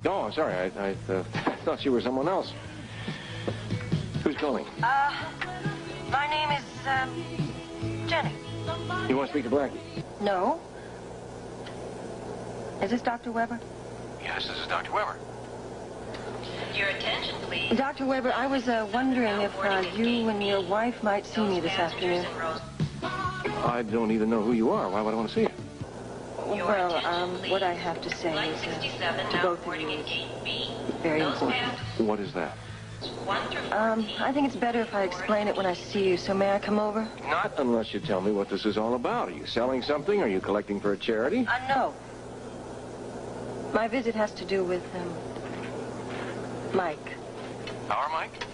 Oh, I'm sorry. I thought you were someone else. Who's calling? My name is, Jenny. You want to speak to Blackie? No. Is this Dr. Weber? Yes, this is Dr. Weber. Your attention, please. Dr. Weber, I was wondering if you and your wife might see me this afternoon. I don't even know who you are. Why would I want to see you? Well, what I have to say is to both of you is very important. What is that? I think it's better if I explain it when I see you, so may I come over? Not unless you tell me what this is all about. Are you selling something? Are you collecting for a charity? No. My visit has to do with, Mike. Our Mike?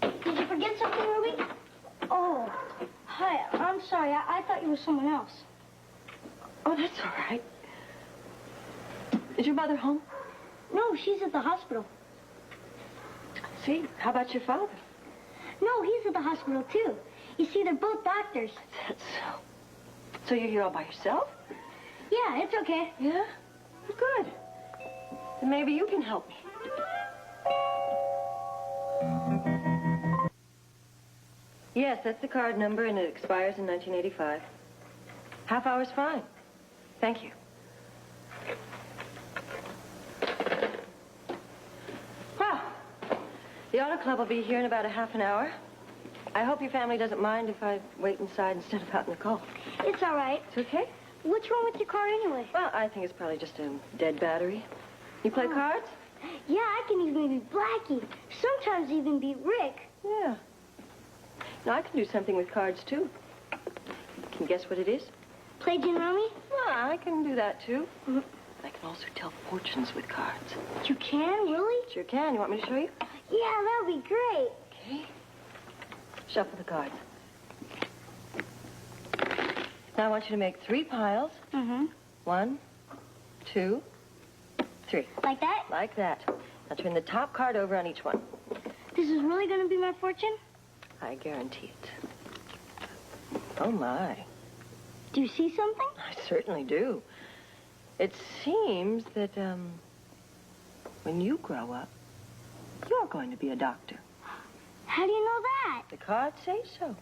Did you forget something, Ruby? Oh, hi. I'm sorry. I thought you were someone else. Oh, that's all right. Is your mother home? No, she's at the hospital. See, how about your father? No, he's at the hospital, too. You see, they're both doctors. That's so. So you're here all by yourself? Yeah, it's okay. Yeah? Good. Then maybe you can help me. Yes, that's the card number, and it expires in 1985. Half hour's fine. Thank you. Well, the auto club will be here in about a half an hour. I hope your family doesn't mind if I wait inside instead of out in the cold. It's all right. It's okay? What's wrong with your car anyway? Well, I think it's probably just a dead battery. You play cards? Yeah, I can even beat Blackie. Sometimes even beat Rick. Yeah. Now, I can do something with cards, too. Can you guess what it is? Play Gin Rummy? Well, I can do that, too. I can also tell fortunes with cards. You can? Really? Sure can. You want me to show you? Yeah, that would be great. Okay. Shuffle the cards. Now, I want you to make 3 piles. Mm-hmm. 1, 2, 3. Like that? Like that. Now, turn the top card over on each one. This is really going to be my fortune? I guarantee it. Oh, my. Do you see something? I certainly do. It seems that, when you grow up, you're going to be a doctor. How do you know that? The cards say so.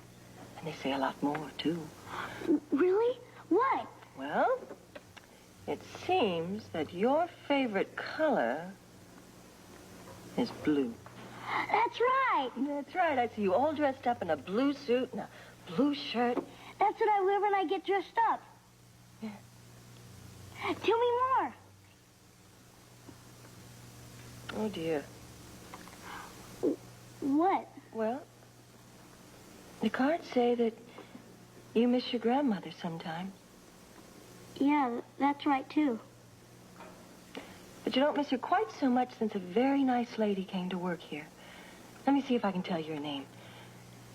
And they say a lot more, too. Really? What? Well, it seems that your favorite color is blue. That's right. That's right. I see you all dressed up in a blue suit and a blue shirt. That's what I wear when I get dressed up. Yeah. Tell me more. Oh, dear. What? Well, the cards say that you miss your grandmother sometimes. Yeah, that's right, too. But you don't miss her quite so much since a very nice lady came to work here. Let me see if I can tell you her name.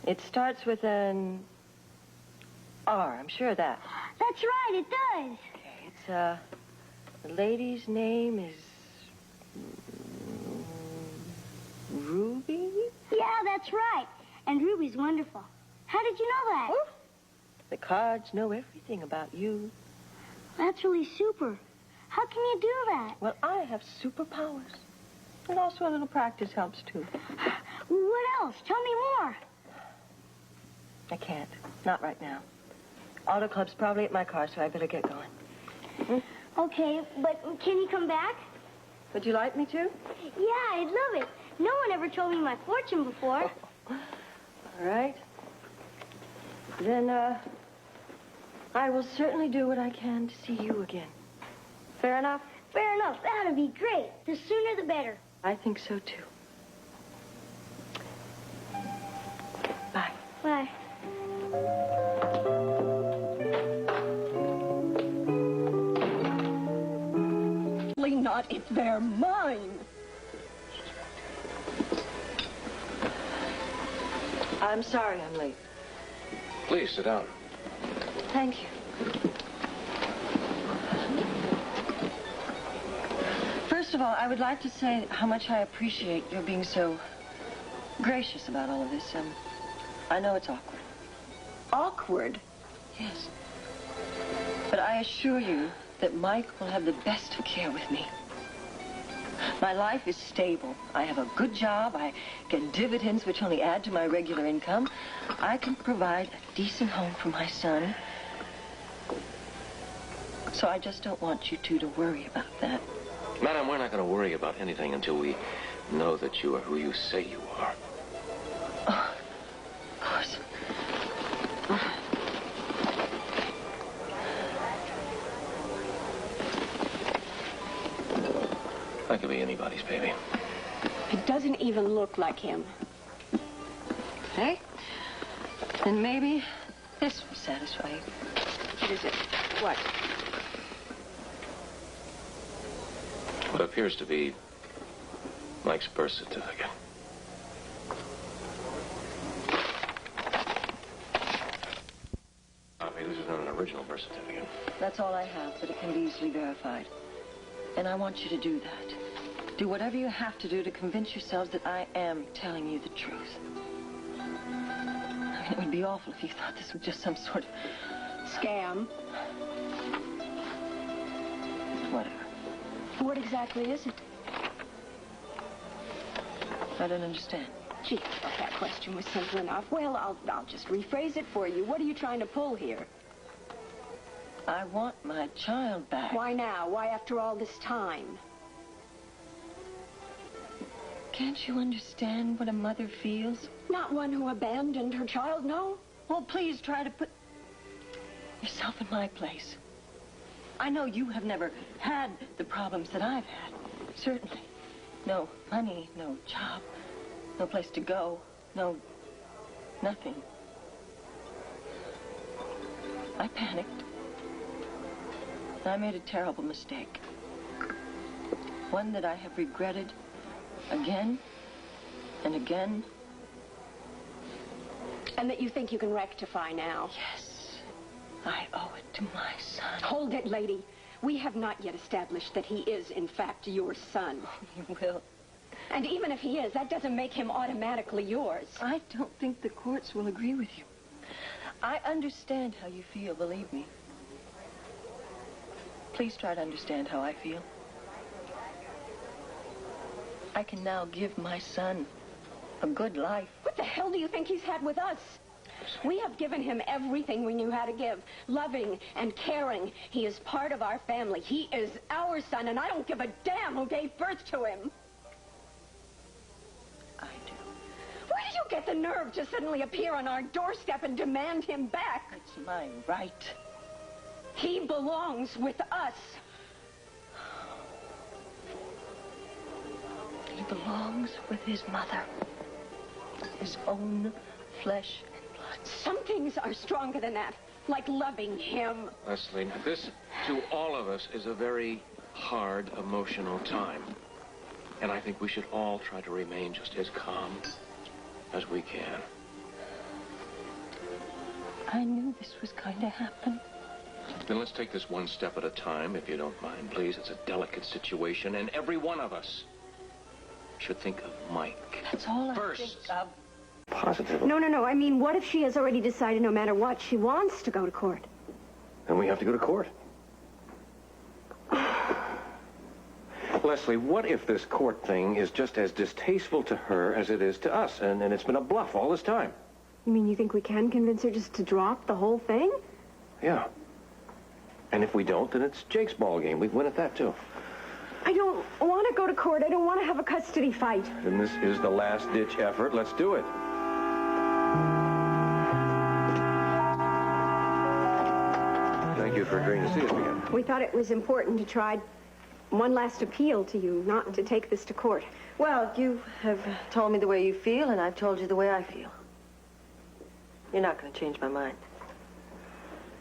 It starts with an R, I'm sure of that. That's right, it does. Okay, it's, the lady's name is Ruby? Yeah, that's right. And Ruby's wonderful. How did you know that? Oh, the cards know everything about you. That's really super. How can you do that? Well, I have superpowers. And also a little practice helps, too. What else? Tell me more. I can't. Not right now. Auto Club's probably at my car, so I better get going. Okay, but can you come back? Would you like me to? Yeah, I'd love it. No one ever told me my fortune before. All right. Then, I will certainly do what I can to see you again. Fair enough? Fair enough. That'd be great. The sooner the better. I think so, too. Bye. Bye. Not if they're mine. I'm sorry I'm late. Please, sit down. Thank you. First of all, I would like to say how much I appreciate your being so gracious about all of this. I know it's awkward. Awkward? Yes. But I assure you that Mike will have the best of care with me. My life is stable. I have a good job. I get dividends which only add to my regular income. I can provide a decent home for my son. So I just don't want you two to worry about that. Madam, we're not going to worry about anything until we know that you are who you say you are. Oh, of course. I could be anybody's baby. It doesn't even look like him. Okay? Then maybe this will satisfy you. What is it? What? What appears to be Mike's birth certificate. This is not an original birth certificate. That's all I have, but it can be easily verified. And I want you to do that. Do whatever you have to do to convince yourselves that I am telling you the truth. I mean, it would be awful if you thought this was just some sort of Scam. whatever. What exactly is it? I don't understand. Gee, I thought that question was simple enough. Well, I'll just rephrase it for you. What are you trying to pull here? I want my child back. Why now? Why after all this time? Can't you understand what a mother feels? Not one who abandoned her child, no? Well, please try to put yourself in my place. I know you have never had the problems that I've had. Certainly. No money, no job, no place to go, no nothing. I panicked. I made a terrible mistake. One that I have regretted again and again. And that you think you can rectify now? Yes, I owe it to my son. Hold it, lady. We have not yet established that he is, in fact, your son. You will. And even if he is, that doesn't make him automatically yours. I don't think the courts will agree with you. I understand how you feel, believe me. Please try to understand how I feel. I can now give my son a good life. What the hell do you think he's had with us? We have given him everything we knew how to give. Loving and caring. He is part of our family. He is our son, and I don't give a damn who gave birth to him. I do. Where do you get the nerve to suddenly appear on our doorstep and demand him back? It's my right. He belongs with us. He belongs with his mother. His own flesh and blood. Some things are stronger than that, like loving him. Leslie, this, to all of us, is a very hard, emotional time. And I think we should all try to remain just as calm as we can. I knew this was going to happen. Then let's take this one step at a time, if you don't mind, please. It's a delicate situation, and every one of us should think of Mike. That's all First. I think of. Positively. No. I mean, what if she has already decided no matter what, she wants to go to court? Then we have to go to court. Leslie, what if this court thing is just as distasteful to her as it is to us, and it's been a bluff all this time? You mean you think we can convince her just to drop the whole thing? Yeah. And if we don't, then it's Jake's ball game. We win at that, too. I don't want to go to court. I don't want to have a custody fight. And this is the last-ditch effort. Let's do it. Thank you for agreeing to see us again. We thought it was important to try one last appeal to you, not to take this to court. Well, you have told me the way you feel, and I've told you the way I feel. You're not going to change my mind.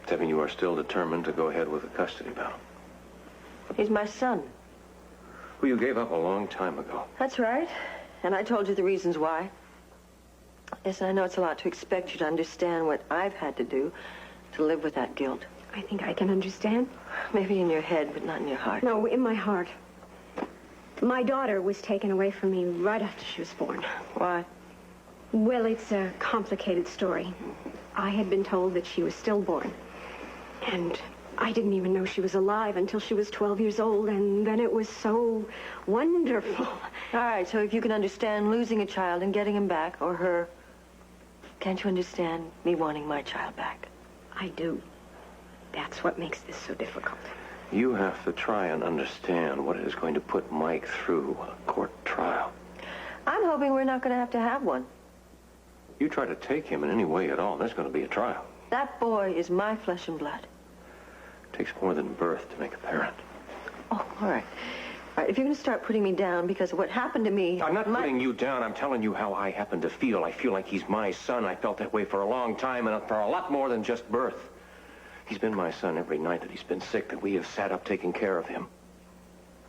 Tevin, you are still determined to go ahead with the custody battle. He's my son. Who you gave up a long time ago. That's right. And I told you the reasons why. Yes, I know it's a lot to expect you to understand what I've had to do to live with that guilt. I think I can understand. Maybe in your head, but not in your heart. No, in my heart. My daughter was taken away from me right after she was born. Why? Well, it's a complicated story. I had been told that she was stillborn. And I didn't even know she was alive until she was 12 years old, and then it was so wonderful. All right, so if you can understand losing a child and getting him back, or her, can't you understand me wanting my child back? I do. That's what makes this so difficult. You have to try and understand what it is going to put Mike through a court trial. I'm hoping we're not going to have one. You try to take him in any way at all, and there's going to be a trial. That boy is my flesh and blood. It takes more than birth to make a parent. Oh, all right. All right, if you're going to start putting me down because of what happened to me... I'm not putting you down. I'm telling you how I happen to feel. I feel like he's my son. I felt that way for a long time, and for a lot more than just birth. He's been my son every night that he's been sick, that we have sat up taking care of him.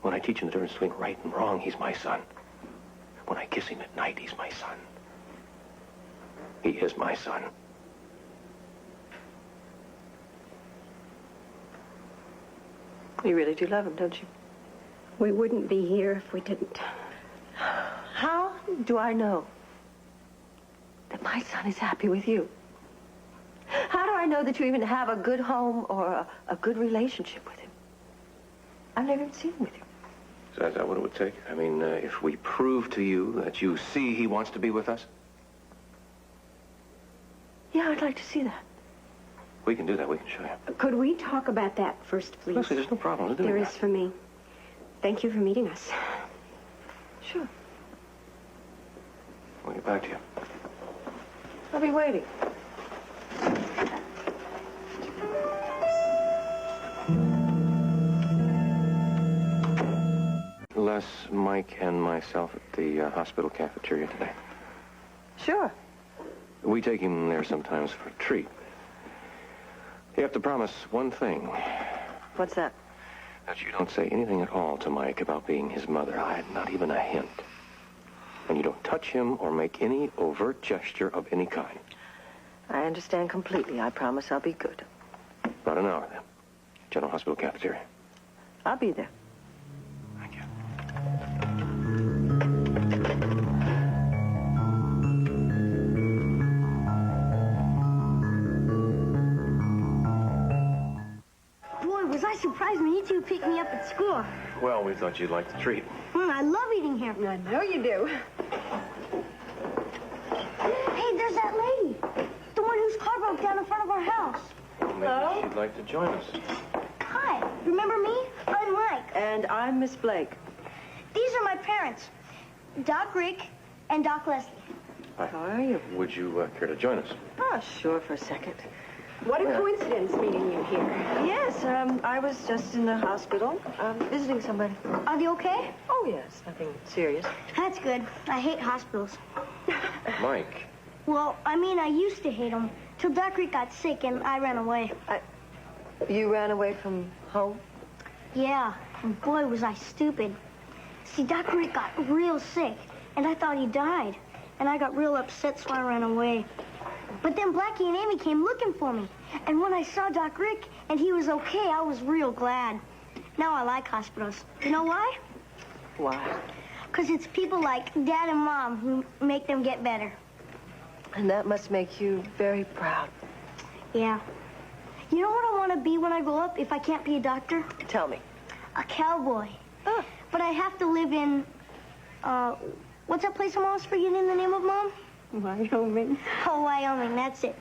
When I teach him the difference between right and wrong, he's my son. When I kiss him at night, he's my son. He is my son. You really do love him, don't you? We wouldn't be here if we didn't. How do I know that my son is happy with you? How do I know that you even have a good home or a good relationship with him? I've never even seen him with you. So is that what it would take? I mean, if we prove to you that you see he wants to be with us? Yeah, I'd like to see that. We can do that. We can show you. Could we talk about that first, please? Leslie, there's no problem with doing There that. is for me. Thank you for meeting us. Sure. We'll get back to you. I'll be waiting. Les, Mike, and myself at the hospital cafeteria today. Sure. We take him there sometimes for a treat. You have to promise one thing. What's that? That you don't say anything at all to Mike about being his mother. Not even a hint. And you don't touch him or make any overt gesture of any kind. I understand completely. I promise I'll be good. About an hour, then. General Hospital cafeteria. I'll be there. Thank you. Boy, was I surprised when you two picked me up at school. Well, we thought you'd like the treat. I love eating here. I know you do. Hey, there's that lady. The one whose car broke down in front of our house. Well, maybe she'd like to join us. Hi, remember me? I'm Mike. And I'm Miss Blake. These are my parents, Doc Rick and Doc Leslie. Hi. How are you? Would you care to join us? Oh, sure, for a second. What a coincidence meeting you here. Yes, I was just in the hospital, visiting somebody. Are they okay? Oh, yes, nothing serious. That's good. I hate hospitals. Mike. Well, I mean, I used to hate them till Doc Rick got sick and I ran away. You ran away from home? Yeah, and boy, was I stupid. See, Doc Rick got real sick, and I thought he died. And I got real upset, so I ran away. But then Blackie and Amy came looking for me. And when I saw Doc Rick and he was okay, I was real glad. Now I like hospitals. You know why? Why? Because it's people like Dad and Mom who make them get better. And that must make you very proud. Yeah. You know what I want to be when I grow up if I can't be a doctor? Tell me. A cowboy. Oh. But I have to live in, what's that place I'm always forgetting the name of, Mom? Wyoming. Oh, Wyoming, that's it.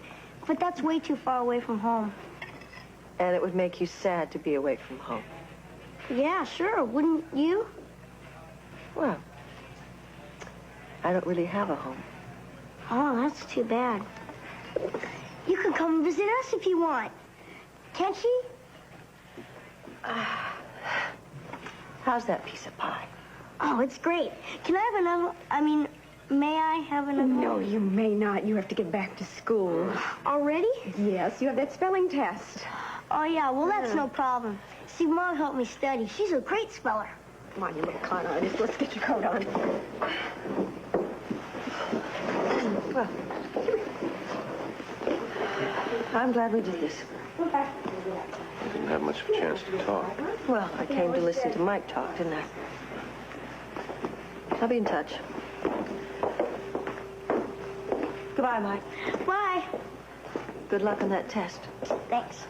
But that's way too far away from home. And it would make you sad to be away from home. Yeah, sure. Wouldn't you? Well, I don't really have a home. Oh, that's too bad. You can come and visit us if you want. Can't she? How's that piece of pie? Oh, it's great. Can I have another? May I have another? No, you may not. You have to get back to school. Already? Yes, you have that spelling test. Oh, yeah. Well, that's no problem. See, Mom helped me study. She's a great speller. Come on, you little con artist. Let's get your coat on. Well, I'm glad we did this. We didn't have much of a chance to talk. Well, I came to listen to Mike talk, didn't I? I'll be in touch. Goodbye, Mike. Bye. Good luck on that test. Thanks.